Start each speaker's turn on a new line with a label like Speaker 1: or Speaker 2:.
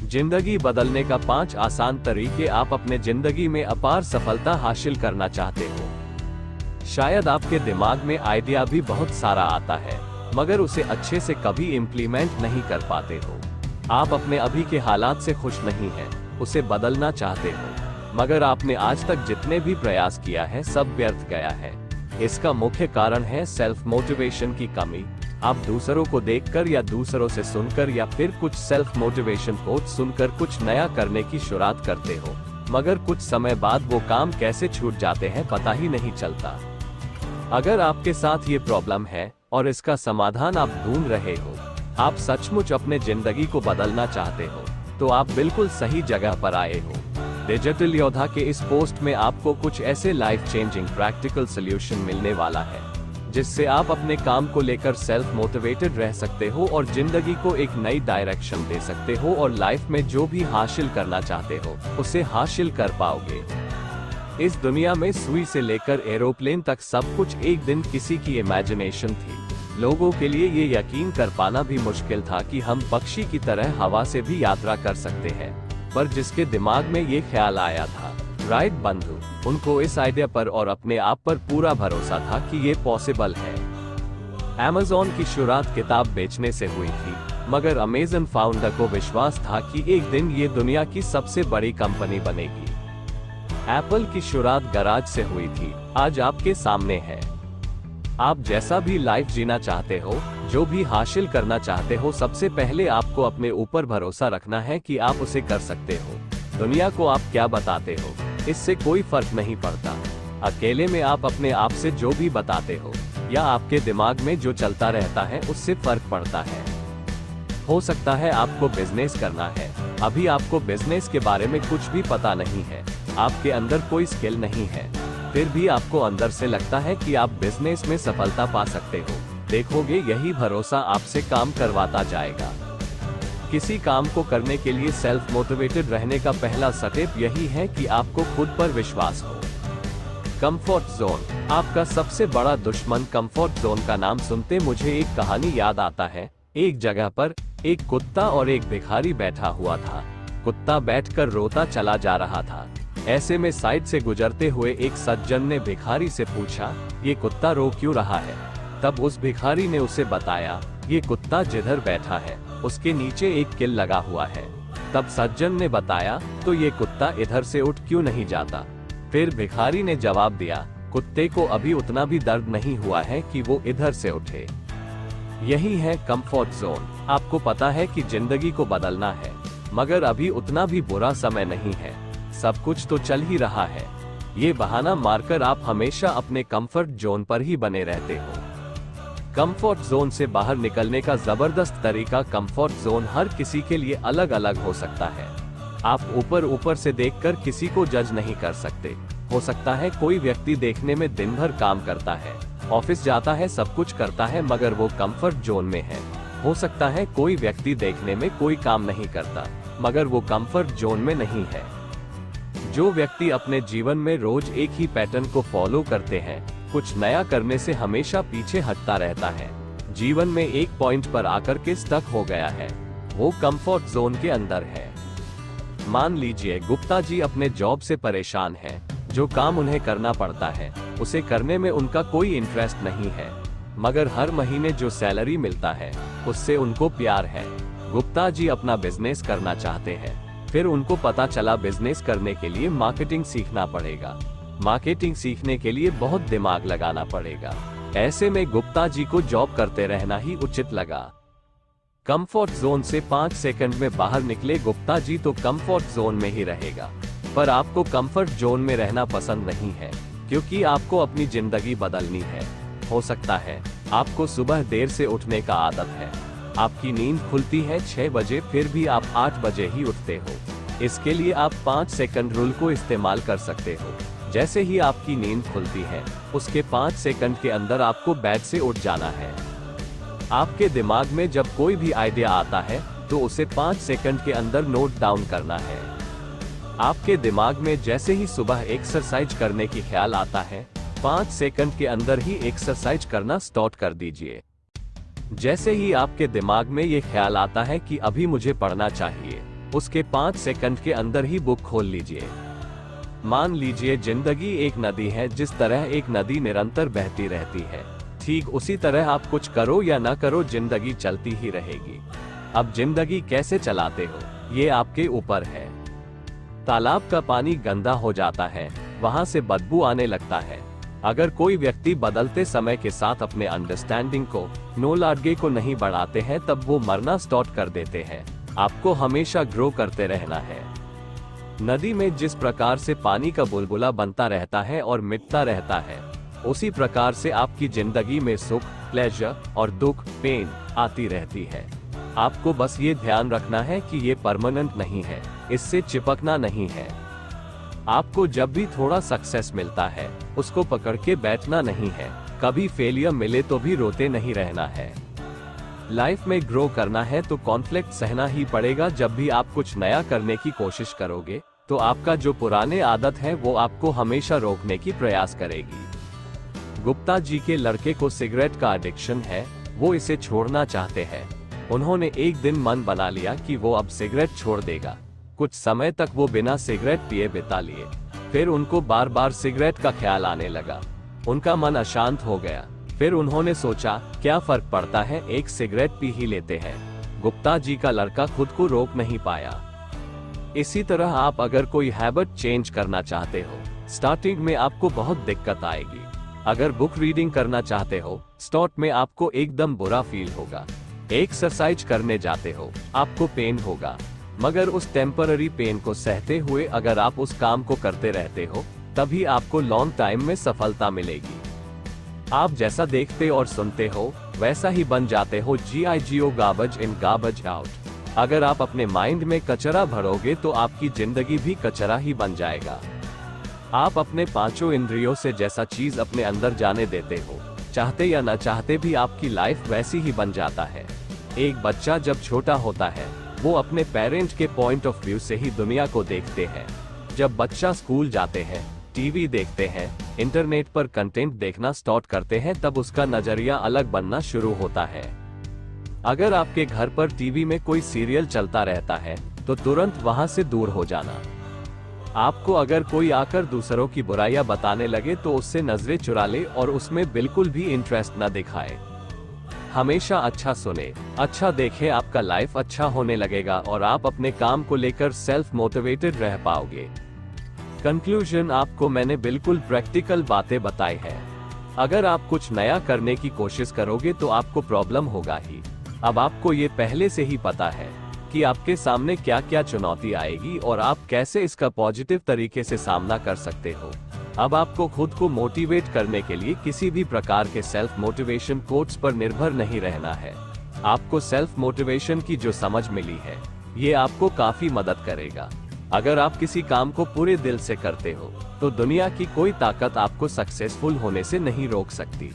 Speaker 1: जिंदगी बदलने का 5 आसान तरीके। आप अपने जिंदगी में अपार सफलता हासिल करना चाहते हो। शायद आपके दिमाग में आइडिया भी बहुत सारा आता है, मगर उसे अच्छे से कभी इम्प्लीमेंट नहीं कर पाते हो। आप अपने अभी के हालात से खुश नहीं हैं, उसे बदलना चाहते हो, मगर आपने आज तक जितने भी प्रयास किया है सब व्यर्थ गया है। इसका मुख्य कारण है सेल्फ मोटिवेशन की कमी। आप दूसरों को देखकर या दूसरों से सुनकर या फिर कुछ सेल्फ मोटिवेशन कोट सुनकर कुछ नया करने की शुरुआत करते हो, मगर कुछ समय बाद वो काम कैसे छूट जाते हैं पता ही नहीं चलता। अगर आपके साथ ये प्रॉब्लम है और इसका समाधान आप ढूंढ रहे हो, आप सचमुच अपने जिंदगी को बदलना चाहते हो, तो आप बिल्कुल सही जगह पर आए हो। डिजिटल योद्धा के इस पोस्ट में आपको कुछ ऐसे लाइफ चेंजिंग प्रैक्टिकल सॉल्यूशन मिलने वाला है, जिससे आप अपने काम को लेकर सेल्फ मोटिवेटेड रह सकते हो और जिंदगी को एक नई डायरेक्शन दे सकते हो और लाइफ में जो भी हासिल करना चाहते हो उसे हासिल कर पाओगे। इस दुनिया में सुई से लेकर एरोप्लेन तक सब कुछ एक दिन किसी की इमेजिनेशन थी। लोगों के लिए ये यकीन कर पाना भी मुश्किल था कि हम पक्षी की तरह हवा से भी यात्रा कर सकते हैं, पर जिसके दिमाग में ये ख्याल आया था, राइट बंधु, उनको इस आइडिया पर और अपने आप पर पूरा भरोसा था कि ये पॉसिबल है। Amazon की शुरुआत किताब बेचने से हुई थी, मगर अमेज़न फाउंडर को विश्वास था कि एक दिन ये दुनिया की सबसे बड़ी कंपनी बनेगी। एप्पल की शुरुआत गराज से हुई थी, आज आपके सामने है। आप जैसा भी लाइफ जीना चाहते हो, जो भी हासिल करना चाहते हो, सबसे पहले आपको अपने ऊपर भरोसा रखना है कि आप उसे कर सकते हो। दुनिया को आप क्या बताते हो, इससे कोई फर्क नहीं पड़ता। अकेले में आप अपने आप से जो भी बताते हो या आपके दिमाग में जो चलता रहता है उससे फर्क पड़ता है। हो सकता है आपको बिजनेस करना है, अभी आपको बिजनेस के बारे में कुछ भी पता नहीं है, आपके अंदर कोई स्किल नहीं है, फिर भी आपको अंदर से लगता है कि आप बिजनेस में सफलता पा सकते हो। देखोगे यही भरोसा आपसे काम करवाता जाएगा। किसी काम को करने के लिए सेल्फ मोटिवेटेड रहने का पहला स्टेप यही है कि आपको खुद पर विश्वास हो। कंफर्ट जोन, आपका सबसे बड़ा दुश्मन। कंफर्ट जोन का नाम सुनते मुझे एक कहानी याद आता है। एक जगह पर एक कुत्ता और एक भिखारी बैठा हुआ था। कुत्ता बैठकर रोता चला जा रहा था। ऐसे में साइड से गुजरते हुए एक सज्जन ने भिखारी से पूछा, ये कुत्ता रो क्यों रहा है? तब उस भिखारी ने उसे बताया, ये कुत्ता जिधर बैठा है उसके नीचे एक किल लगा हुआ है। तब सज्जन ने बताया, तो ये कुत्ता इधर से उठ क्यों नहीं जाता? फिर भिखारी ने जवाब दिया, कुत्ते को अभी उतना भी दर्द नहीं हुआ है कि वो इधर से उठे। यही है कंफर्ट जोन। आपको पता है कि जिंदगी को बदलना है, मगर अभी उतना भी बुरा समय नहीं है, सब कुछ तो चल ही रहा है। ये बहाना मारकर आप हमेशा अपने कंफर्ट जोन पर ही बने रहते हो। कंफर्ट जोन से बाहर निकलने का जबरदस्त तरीका। कंफर्ट जोन हर किसी के लिए अलग अलग हो सकता है। आप ऊपर से देखकर किसी को जज नहीं कर सकते। हो सकता है कोई व्यक्ति देखने में दिन भर काम करता है, ऑफिस जाता है, सब कुछ करता है, मगर वो कंफर्ट जोन में है। हो सकता है कोई व्यक्ति देखने में कोई काम नहीं करता, मगर वो कंफर्ट जोन में नहीं है। जो व्यक्ति अपने जीवन में रोज एक ही पैटर्न को फॉलो करते हैं, कुछ नया करने से हमेशा पीछे हटता रहता है, जीवन में एक पॉइंट पर आकर के स्टक हो गया है, वो कंफर्ट जोन के अंदर है। मान लीजिए गुप्ता जी अपने जॉब से परेशान हैं, जो काम उन्हें करना पड़ता है उसे करने में उनका कोई इंटरेस्ट नहीं है, मगर हर महीने जो सैलरी मिलता है उससे उनको प्यार है। गुप्ता जी अपना बिजनेस करना चाहते हैं, फिर उनको पता चला बिजनेस करने के लिए मार्केटिंग सीखना पड़ेगा। मार्केटिंग सीखने के लिए बहुत दिमाग लगाना पड़ेगा। ऐसे में गुप्ता जी को जॉब करते रहना ही उचित लगा। कंफर्ट जोन से 5 सेकंड में बाहर निकले गुप्ता जी तो कंफर्ट जोन में ही रहेगा। पर आपको कंफर्ट जोन में रहना पसंद नहीं है, क्योंकि आपको अपनी जिंदगी बदलनी है। हो सकता है आपको सुबह देर से उठने का आदत है, आपकी नींद खुलती है 6 बजे, फिर भी आप 8 बजे ही उठते हो। इसके लिए आप 5 सेकंड रूल को इस्तेमाल कर सकते हो। जैसे ही आपकी नींद खुलती है, उसके 5 सेकंड के अंदर आपको बेड से उठ जाना है। आपके दिमाग में जब कोई भी आइडिया आता है तो उसे 5 सेकंड के अंदर नोट डाउन करना है। आपके दिमाग में जैसे ही सुबह एक्सरसाइज करने की ख्याल आता है, 5 सेकंड के अंदर ही एक्सरसाइज करना स्टार्ट कर दीजिए। जैसे ही आपके दिमाग में ये ख्याल आता है कि अभी मुझे पढ़ना चाहिए, उसके 5 सेकंड के अंदर ही बुक खोल लीजिए। मान लीजिए जिंदगी एक नदी है, जिस तरह एक नदी निरंतर बहती रहती है, ठीक उसी तरह आप कुछ करो या ना करो, जिंदगी चलती ही रहेगी। अब जिंदगी कैसे चलाते हो, ये आपके ऊपर है। तालाब का पानी गंदा हो जाता है, वहां से बदबू आने लगता है। अगर कोई व्यक्ति बदलते समय के साथ अपने अंडरस्टैंडिंग को, नॉलेज को नहीं बढ़ाते हैं, तब वो मरना स्टार्ट कर देते हैं। आपको हमेशा ग्रो करते रहना है। नदी में जिस प्रकार से पानी का बुलबुला बनता रहता है और मिटता रहता है, उसी प्रकार से आपकी जिंदगी में सुख, प्लेजर और दुख, पेन आती रहती है। आपको बस ये ध्यान रखना है कि ये परमानेंट नहीं है, इससे चिपकना नहीं है। आपको जब भी थोड़ा सक्सेस मिलता है, उसको पकड़ के बैठना नहीं है। कभी फेलियर मिले तो भी रोते नहीं रहना है। लाइफ में ग्रो करना है तो कॉन्फ्लिक्ट सहना ही पड़ेगा। जब भी आप कुछ नया करने की कोशिश करोगे, तो आपका जो पुराने आदत है वो आपको हमेशा रोकने की प्रयास करेगी। गुप्ता जी के लड़के को सिगरेट का एडिक्शन है, वो इसे छोड़ना चाहते हैं। उन्होंने एक दिन मन बना लिया कि वो अब सिगरेट छोड़ देगा। कुछ समय तक वो बिना सिगरेट पिए बिता लिए। फिर उनको बार बार सिगरेट का ख्याल आने लगा। उनका मन अशांत हो गया। फिर उन्होंने सोचा, क्या फर्क पड़ता है, एक सिगरेट पी ही लेते हैं। गुप्ता जी का लड़का खुद को रोक नहीं पाया। इसी तरह आप अगर कोई हैबिट चेंज करना चाहते हो, स्टार्टिंग में आपको बहुत दिक्कत आएगी। अगर बुक रीडिंग करना चाहते हो, स्टार्ट में आपको एकदम बुरा फील होगा। एक्सरसाइज करने जाते हो, आपको पेन होगा, मगर उस टेम्पररी पेन को सहते हुए अगर आप उस काम को करते रहते हो, तभी आपको लॉन्ग टाइम में सफलता मिलेगी। आप जैसा देखते और सुनते हो, वैसा ही बन जाते हो। GIGO garbage in garbage out. अगर आप अपने माइंड में कचरा भरोगे तो आपकी जिंदगी भी कचरा ही बन जाएगा। आप अपने 5 इंद्रियों से जैसा चीज अपने अंदर जाने देते हो, चाहते या न चाहते भी आपकी लाइफ वैसी ही बन जाता है। एक बच्चा जब छोटा होता है, वो अपने पेरेंट के पॉइंट ऑफ व्यू से ही दुनिया को देखते हैं। जब बच्चा स्कूल जाते हैं, टीवी देखते हैं, इंटरनेट पर कंटेंट देखना स्टार्ट करते हैं, तब उसका नजरिया अलग बनना शुरू होता है। अगर आपके घर पर टीवी में कोई सीरियल चलता रहता है, तो तुरंत वहां से दूर हो जाना। आपको अगर कोई आकर दूसरों की बुराइयां बताने लगे, तो उससे नजरें चुरा ले और उसमें बिल्कुल भी इंटरेस्ट न दिखाए। हमेशा अच्छा सुने, अच्छा देखे, आपका लाइफ अच्छा होने लगेगा और आप अपने काम को लेकर सेल्फ मोटिवेटेड रह पाओगे। कंक्लूजन, आपको मैंने बिल्कुल प्रैक्टिकल बातें बताई है। अगर आप कुछ नया करने की कोशिश करोगे तो आपको प्रॉब्लम होगा ही। अब आपको ये पहले से ही पता है कि आपके सामने क्या क्या चुनौती आएगी और आप कैसे इसका पॉजिटिव तरीके से सामना कर सकते हो। अब आपको खुद को मोटिवेट करने के लिए किसी भी प्रकार के सेल्फ मोटिवेशन कोट्स पर निर्भर नहीं रहना है। आपको सेल्फ मोटिवेशन की जो समझ मिली है, ये आपको काफी मदद करेगा। अगर आप किसी काम को पूरे दिल से करते हो, तो दुनिया की कोई ताकत आपको सक्सेसफुल होने से नहीं रोक सकती।